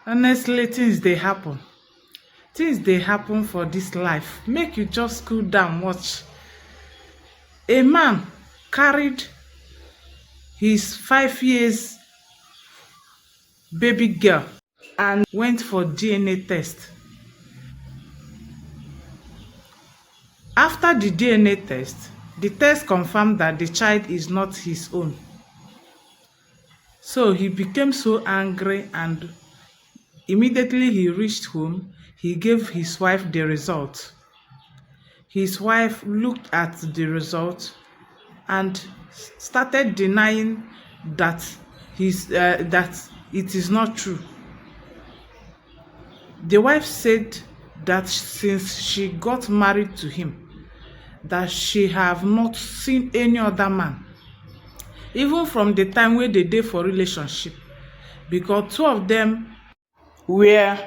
Honestly, things dey happen for this life. Make you just cool down watch. A man carried his 5 years baby girl and went for DNA test. After the DNA test, the test confirmed that the child is not his own. So he became so angry, and immediately he reached home, he gave his wife the result. His wife looked at the result and started denying that that it is not true. The wife said that since she got married to him, that she have not seen any other man, even from the time wey they dey for relationship, because two of them were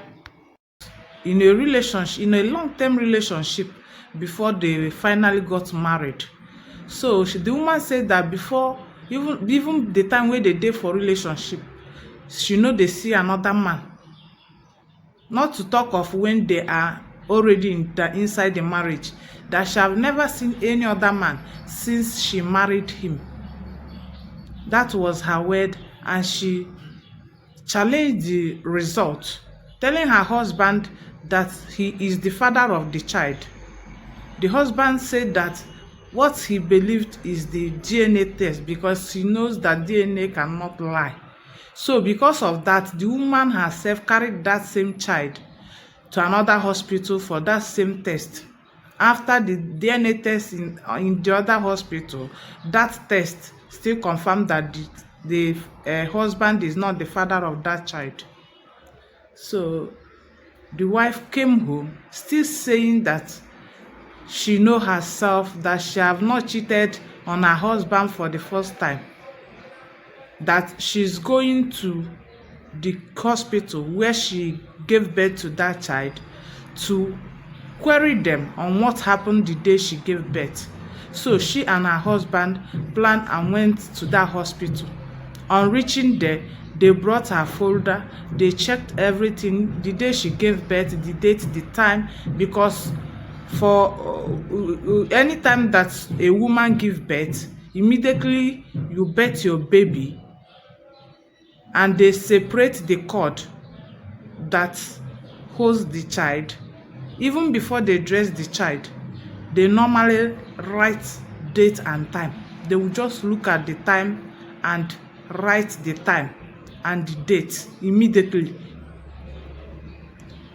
in a long-term relationship before they finally got married. So the woman said that before, even the time wey they dey for relationship, she no dey see another man, not to talk of when they are already inside the marriage, that she have never seen any other man since she married him. That was her word, and she challenged the result, telling her husband that he is the father of the child. The husband said that what he believed is the DNA test, because he knows that DNA cannot lie. So because of that, the woman herself carried that same child to another hospital for that same test. After the DNA test in the other hospital, that test still confirmed that the husband is not the father of that child. So the wife came home still saying that she know herself that she have not cheated on her husband for the first time, that she's going to the hospital where she gave birth to that child to query them on what happened the day she gave birth. So she and her husband planned and went to that hospital. On reaching there, they brought her folder, they checked everything, the day she gave birth, the date, the time, because for any time that a woman give birth, immediately you birth your baby, and they separate the cord that holds the child. Even before they dress the child, they normally write date and time. They will just look at the time and write the time and the date immediately.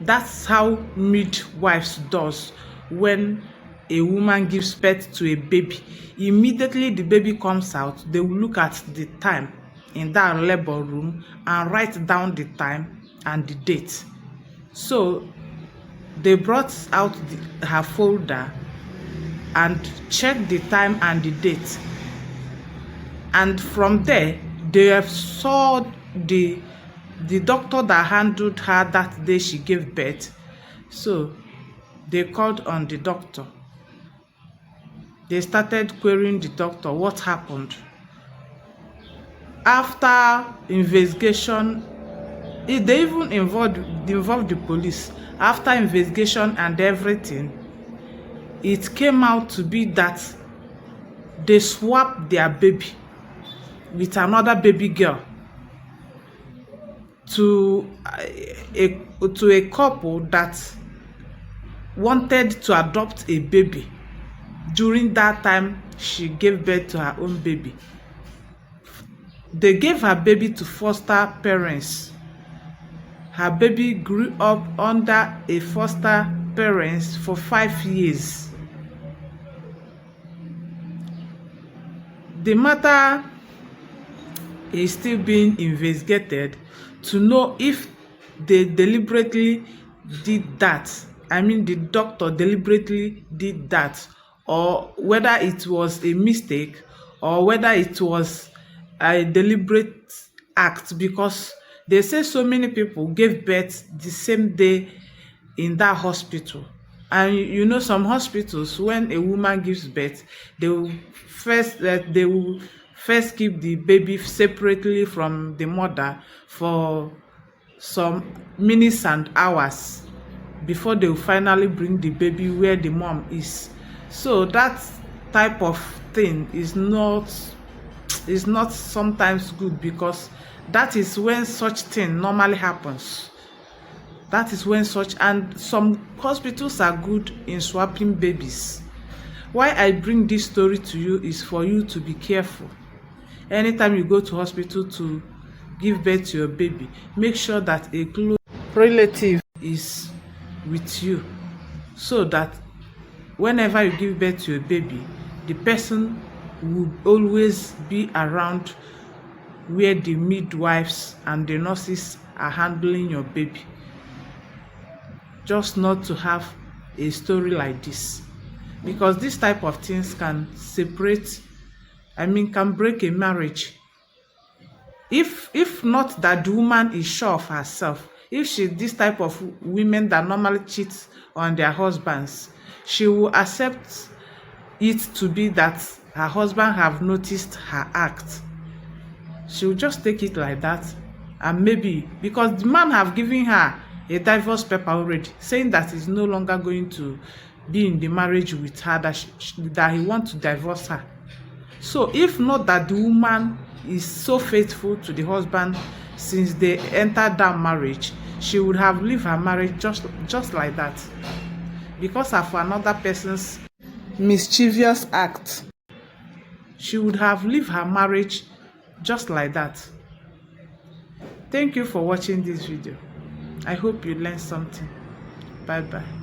That's how midwives does when a woman gives birth to a baby. Immediately the baby comes out, they will look at the time in that labor room and write down the time and the date. So they brought out her folder and checked the time and the date, and from there they have saw the doctor that handled her that day she gave birth. So they called on the doctor. They started querying the doctor what happened. After investigation, they even involved the police. After investigation and everything, it came out to be that they swapped their baby with another baby girl to a couple that wanted to adopt a baby during that time she gave birth to her own baby. They gave her baby to foster parents. Her baby grew up under a foster parents for 5 years. The matter is still being investigated to know if they deliberately did that. I mean, the doctor deliberately did that, or whether it was a mistake, or whether it was a deliberate act, because they say so many people gave birth the same day in that hospital. And you know, some hospitals, when a woman gives birth, they will first keep the baby separately from the mother for some minutes and hours before they will finally bring the baby where the mom is. So that type of thing is not sometimes good, because that is when such thing normally happens. That is when such, and some hospitals are good in swapping babies. Why I bring this story to you is for you to be careful. Anytime you go to hospital to give birth to your baby, make sure that a close relative is with you, so that whenever you give birth to a baby, the person will always be around where the midwives and the nurses are handling your baby. Just not to have a story like this, because this type of things can separate, can break a marriage. If not that the woman is sure of herself, if she this type of women that normally cheat on their husbands, she will accept it to be that her husband have noticed her act. She will just take it like that, and maybe because the man have given her a divorce paper already, saying that he's no longer going to be in the marriage with her, that he wants to divorce her. So if not that the woman is so faithful to the husband since they entered that marriage, she would have lived her marriage just like that, because of another person's mischievous act. She would have lived her marriage just like that. Thank you for watching this video. I hope you learned something. Bye bye.